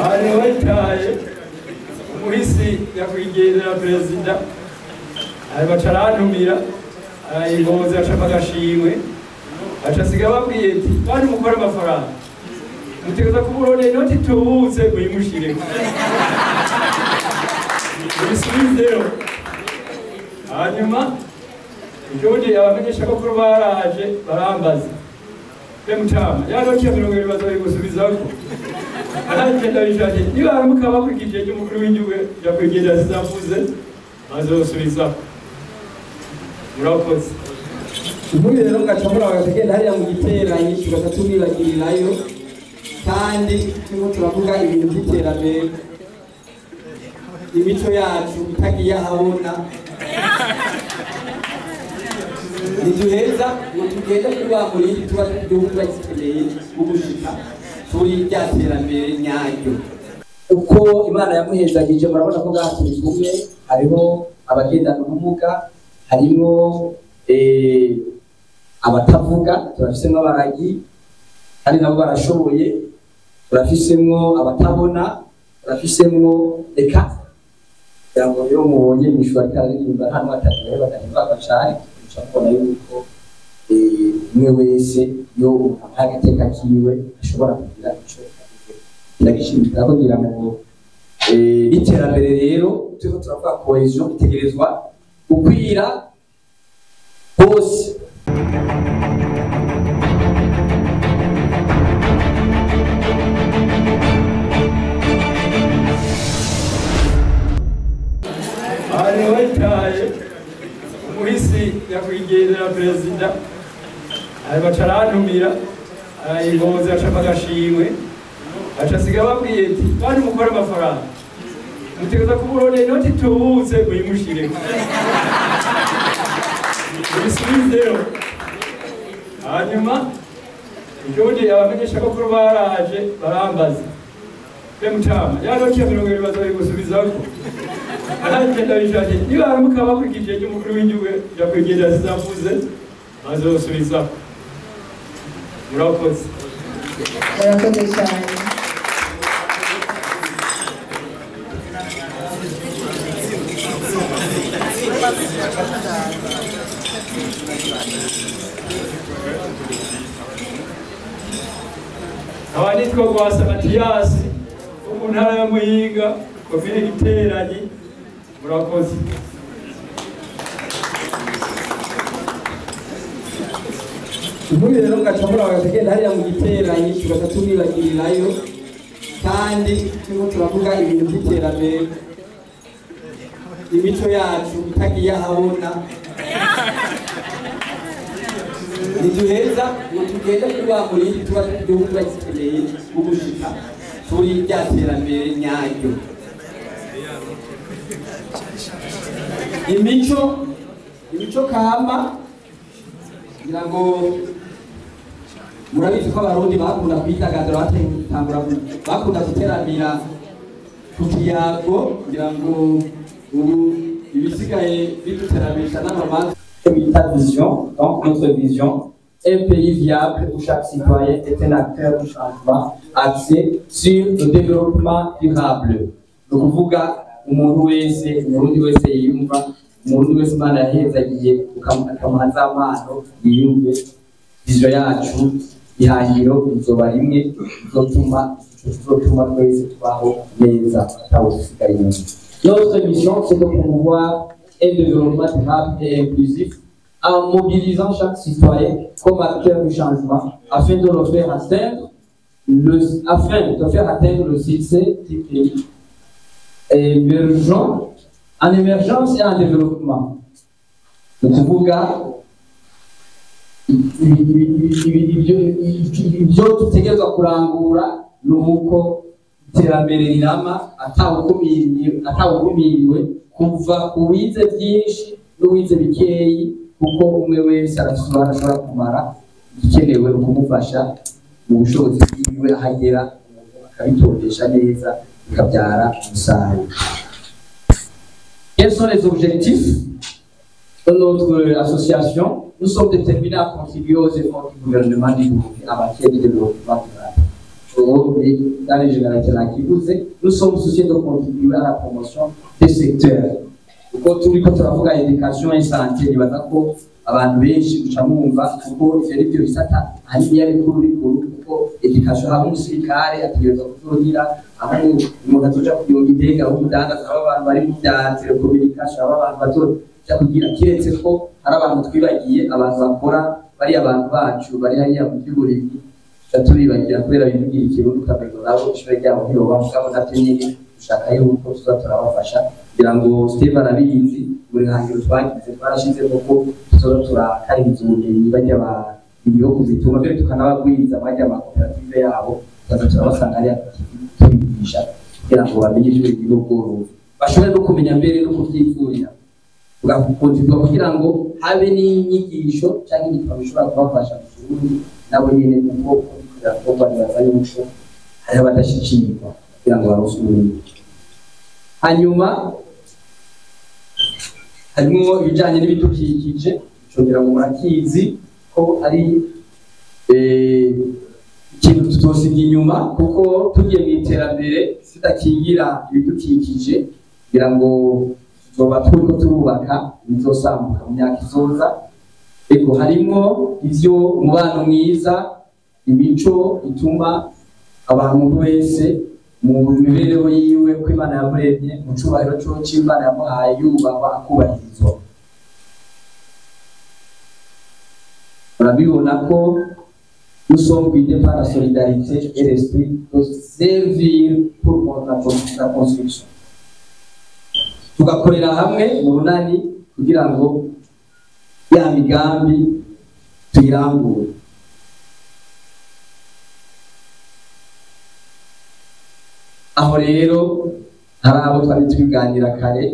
ari witaye umuhisi yakwigendera perezida ari bacarantumira arayigoza acapa agashimwe acasiga babwiye ati bari mukora amafaranga mutegeza kuburone inoti tubutse muyimushireko ibisubizeho hanyuma igihugu abamenyesha bakuru baraje barambaza Mutama yanoti ya 20 bazoyigusubizako aranje ndabishake niba aramuka bakurikije cy'umukuru w'igihugu yakwigendera zizavuze azosubizako murakoze ubundi rero ngacamura bagategenda hariya mu giteranyi tugatatu bibagirirayo kandi turimo turavuga ibintu by'iterambere imico yacu itagiye ahabona niduheza ngo tugende kuba muri tuba tugikeneye ugushika turi byaterambere nyaryo uko Imana yamuhezagije murabona ko gaturi kumwe hariho abagendana ubumuga harimo abatavuga turafisemo abaragi kandi nabo barashoboye turafisemo abatabona turafisemo eka yango yo mubonye mishwa karirimba hano atatu batahimba bacari cyakora yuko umwe wese yo agateka kiwe ashobora kugira ico ndagishimira ko kugira ngo iterambere rero tuko turavuga cohesion itegerezwa ukwira hose ari witaye umuhisi yakwigendera perezida ari bacarantumira arayigoza acapa agashimwe acasiga babwiye ati bari mukora amafaranga mutegeza kuburone inoti tubutse muyimushireko ibisubizeho hanyuma igihugu abamenyesha bakuru baraje barambaza Mutama yanoti ya 20 bazoyigusubizako aranje ndabishake niba aramuka bakurikije cy'umukuru w'igihugu yakwigendera zizavuze azosubizako murakoze murakoze cyane abanitwa Gwasa Matiyasi mu ntara ya Muyinga komine Giteranyi murakoze ubundi rero ngacamura bagategenda hariya mu giteranyi tugatatu bibagirirayo kandi turimo turavuga ibintu by'iterambere imico yacu itagiye ahabona niduheza ngo tugende kuba muri tuba tugikeneye ugushika turi byaterambere nyaryo imico kama kugira ngo murabizi ko abarundi bakunda kwidagadura batangura bakunda guteramira ku kiyago kugira ngo ubu ibisigaye biduteramisha n'amamanza bita vision. Donc notre vision, un pays viable où chaque citoyen est un acteur du changement axé sur le développement durable. Donc kuvuga umuntu wese umurundi wese yiyumva umuntu wese Imana yahezagiye ukamaza amano yiyumve vision yacu ihangiro izoba rimwe izotuma twese twaho neza atawusigaye inyuma. Notre mission, c'est de promouvoir un développement durable et inclusif en mobilisant chaque citoyen comme acteur du changement afin de le faire atteindre le succès du pays émergent en émergence et en développement. Donc kuvuga ibyo tutegerezwa kurangura nuko iterambere rirama atawukumiriwe kuva kuwize byinshi n'uwize bikeyi kuko umwe wese arashobora kumara igikenewe ukumufasha mu bushobozi bwiwe ahagera akabitondesha neza bikabyara umusaruro. Quels sont les objectifs de notre association? Nous sommes déterminés à contribuer aux efforts du gouvernement du Burundi en matière de développement durable. dans les généralités nous sommes soucieux de contribuer à la promotion des secteurs. Kuko turiko turavuga education et santé nibaza ko abantu benshi gucamumva kuko ivyo nivyo bisata ari ya bikuru kuko education hamwe umusirikare ategerezwa kuzogira aho umuntu azoja kuyonga idega aho umudandaza aba abantu bari mu bya telecommunication aba abantu bazoja kugira kiretse ko hari abantu twibagiye abantu bakora bari abantu bacu bari hariya mu by'uburimyi turibagira kubera bivugira ikirundi ukamenya nabo ishure ryabo ntiyoba mugabo natwe nyine dushaka yuko tuza turabafasha kugira ngo Steve arabizi buri hangiro twagize twarashizeho ko tuzoza turakariza ubumenyi bajya ibihugu bituma mbere tukanabagwiza bajya amakoperative yabo tukaza turabasanga hariya tubigisha kugira ngo bamenye ijwi ry'igihugu bashobore no kumenya mbere no kubyifurira tugakontribua kugira ngo habe n'inyigisho cyangwa ibitabo bishobora kubafasha mu Burundi nabo nyine kuko kugira nibaza yuko hari abadashikirwa kugira ngo barose ubumenyi. Hanyuma harimo ibijyanye n'ibidukikije kugira ngo murakizi ko ari ikintu tutosiga inyuma kuko tugiye mu iterambere tudakingira ibidukikije kugira ngo tuzoba turiko turubaka bizosambuka mu myaka izoza. Ego harimo ivyo umubano mwiza imico ituma abantu wese mu mibereho yiwe ko Imana yamuremye mu cubahiro cyo Imana yamuhaye yubahwa akubahirizwa. Urabibona ko nous sommes guidés par la solidarité et l'esprit de servir pour la construction. Tugakorera hamwe mu runani kugira ngo ya migambi tuyirangure. Aho rero hari abo twari tubiganira kare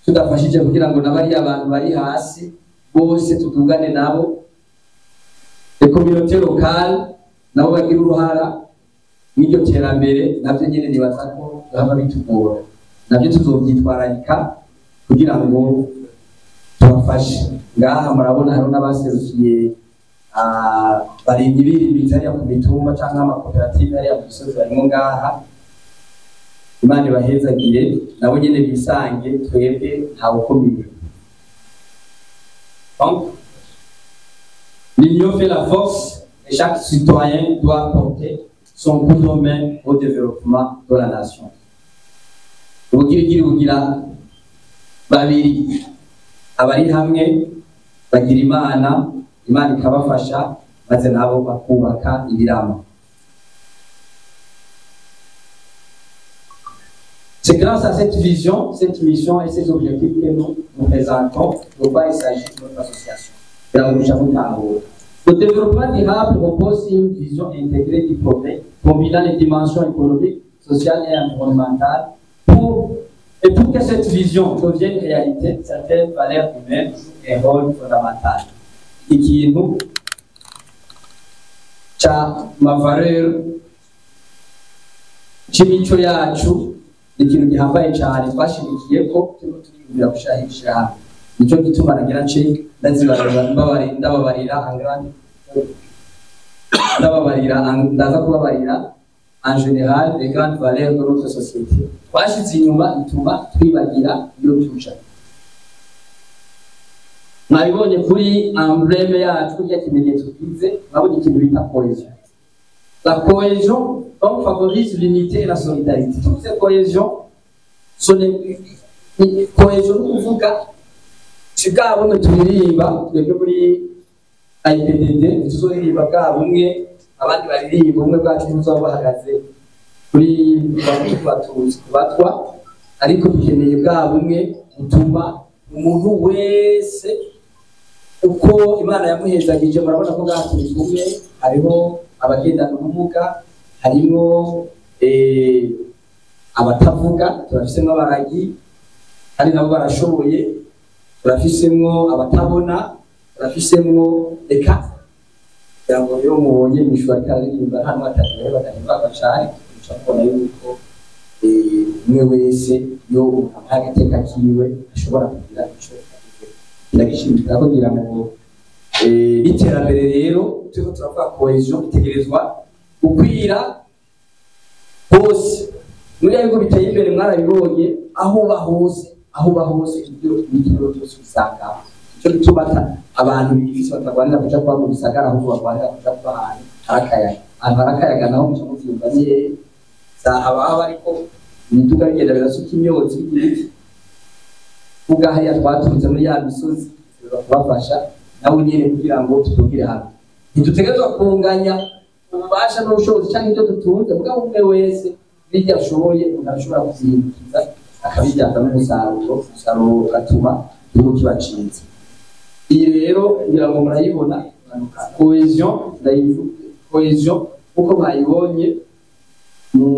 tudafashije kugira ngo nabari abantu bari hasi bose tutugane nabo les communautés locales nabo bagira uruhara n'iryo terambere navyo nyene nibaza ko haba bitugora navyo tuzovyitwararika kugira ngo tubafashe. Ngaha murabona hari n'abaserukiye barimye ibirimi hariya ku mitumba cyangwa amakoperative hariya ku misozi barimo ngaha. Imana ibahezagire nabo nyene bisange twebwe ntawukomeye. Donc l'union fait la force et chaque citoyen doit apporter son coup de main au développement de la nation. Ubugirigiri bugira babiri abari hamwe bagira Imana ikabafasha maze nabo bakubaka ibirama. C'est grâce à cette vision, cette mission et ces objectifs que nous présentons de quoi il s'agit de notre association. Le développement durable repose sur une vision intégrée du progrès, combinant les dimensions économiques, sociales et environnementales. Pour que cette vision devienne réalité, certaines valeurs humaines jouent un rôle fondamental. Et qui nous, ma valeur, chimicho yacu, ikintu gihambaye cyane twashimikiye ko turiyumvira gushahisha nicyo gituma nagira nce ndaza kubabarira en général les grandes valeurs de notre société. Twashize inyuma ituma twibagira iyo tuja. Mwabibonye kuri emblème yacu y'ikimenyetso twize mwabonye ikintu bita cohésion. La cohésion donc favorise l'unité et la solidarité. Toute cette cohésion, cohésion kuvuga sigabo bamwe turirimba twebwe muri IPDD tuzoririmba bwa bumwe abandi baririmba umwe bwacu tuzaba bahagaze kuri batuzi kubatwa ariko dukeneye bwa bumwe gutuma umuntu wese uko Imana yamuhezagije murabona ko bwaturi kumwe hariho abagendana ubumuga harimo abatavuga turafisemo abaragi hari nabo barashoboye turafisemo abatabona turafisemo eka yango yo mubonye mishwa karirimba hano atatu bagahimba bacari cyakona yuko umwe wese yo agateka kiwe ashobora kugira ico ndagishimira kugira ngo iterambere rero turiko turavuga cohesion itegerezwa ukwira bose muri bigo biteye imbere mwarabibonye aho bahose ibyo bitiro byose bisanga cyo bituma abantu bifise batagwanira kuja kwa mu bisagara aho bagwanira kuja kwa harakayaga naho mu cyumva niye zahaba bariko imiduga bigenda birasuka imyotsi y'igiti kuga hariya twaturutse muri ya misozi kubafasha nawe nyene kugira ngo tutugire hamwe ntidutegerezwa kunganya ububasha n'ubushobozi cyangwa ibyo dutunze mugabo umwe wese bijya ashoboye unashobora kuzihindukiza akabijyana n'umusaruro ugatuma igihugu kibacinze. Iyi rero ngira ngo murayibona cohesion uko mwayibonye mu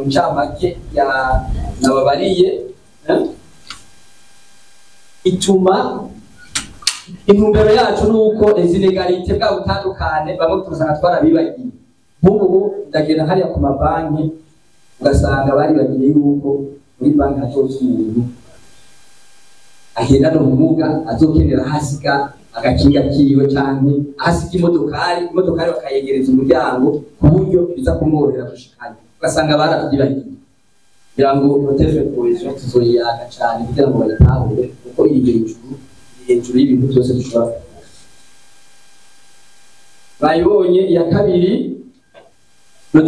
ncamake ya nababariye ituma intumbero yacu nuko izinegarite bwa butandukane bamwe tuzana twarabibagiye nk'ubu ndagenda hariya ku mabanki ugasanga bari bagiye yuko muri banki hatoza umuntu ahendana ubumuga azokenera hasiga agakinga kiwe cyane hasiga imodokari bakayegereza umuryango ku buryo biza kumworohera gushikanya ugasanga baravyibagiye kugira ngo protege cohesion tuzoyiyaga cyane kugira ngo bayitahure kuko iri hejuru y'ibintu byose dushobora bayibonye. Iya kabiri le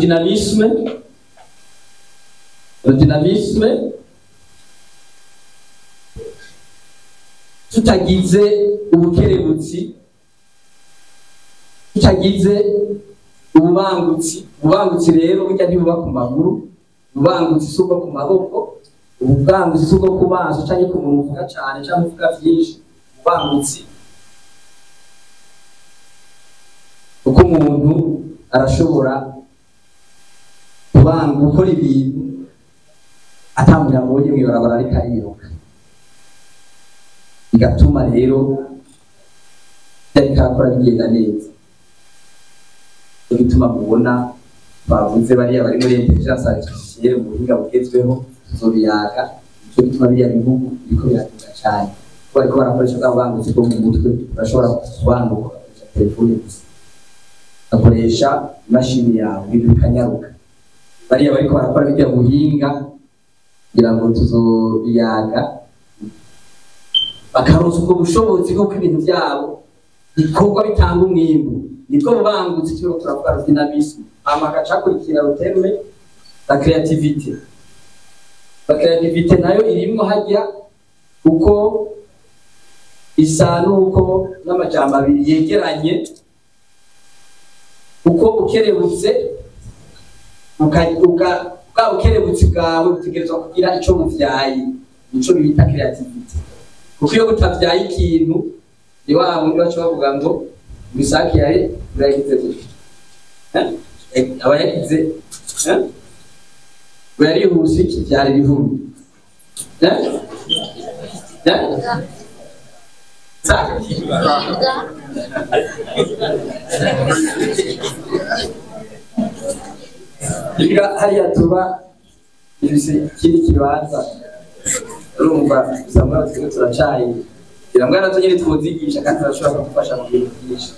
dynamisme tutagize ubukerebutsi tutagize ububangutsi rero burya ntibuba ku maguru ububangutsi suko ku maboko ububangutsi suko ku maso cyangwa ku muntu uvuga cyane cyangwa uvuga byinshi ububangutsi uko umuntu arashobora gukora ibintu atamurira abonye mwibarabara ariko ariruka bigatuma rero byakora bigenda neza cyo bituma mubona bavuze bariya bari muri intelligence artificielle mu buhinga bugezweho tuzobiyaga cyo bituma biriya bihugu biriko biratunga cyane kuko bariko barakoresha ubwangutsi bwo mu mutwe urashobora kubanguka telefone gusa akoresha imashini yawe ibintu bikanyaruka bariya bariko barakora bijya buhinga kugira ngo tuzobiyaga bakaronsa ubwo bushobozi bwo ibintu byabo bikorwa bitanga umwimbu niko bubangutse cyo turavuga dynamisme amagacakurikira ruteme la creativité nayo irimo hajya uko isa nuko n'amajambo abiri yegeranye uko ukerebutse bwa bukerebutsi bwawe butegerezwa kugira icyo buvyaye nico bita creativity kuko iyo butavyaye ikintu ni wa muntu bacu bavuga ngo misaki yawe urayigize gutya aba yagize yarihuse iki byari bihumye hariya tuba ikindi kibanza urumva usanga turacyaye kugira ngo natwe nyine tumuzigisha kandi turashobora kudufasha mu bintu byinshi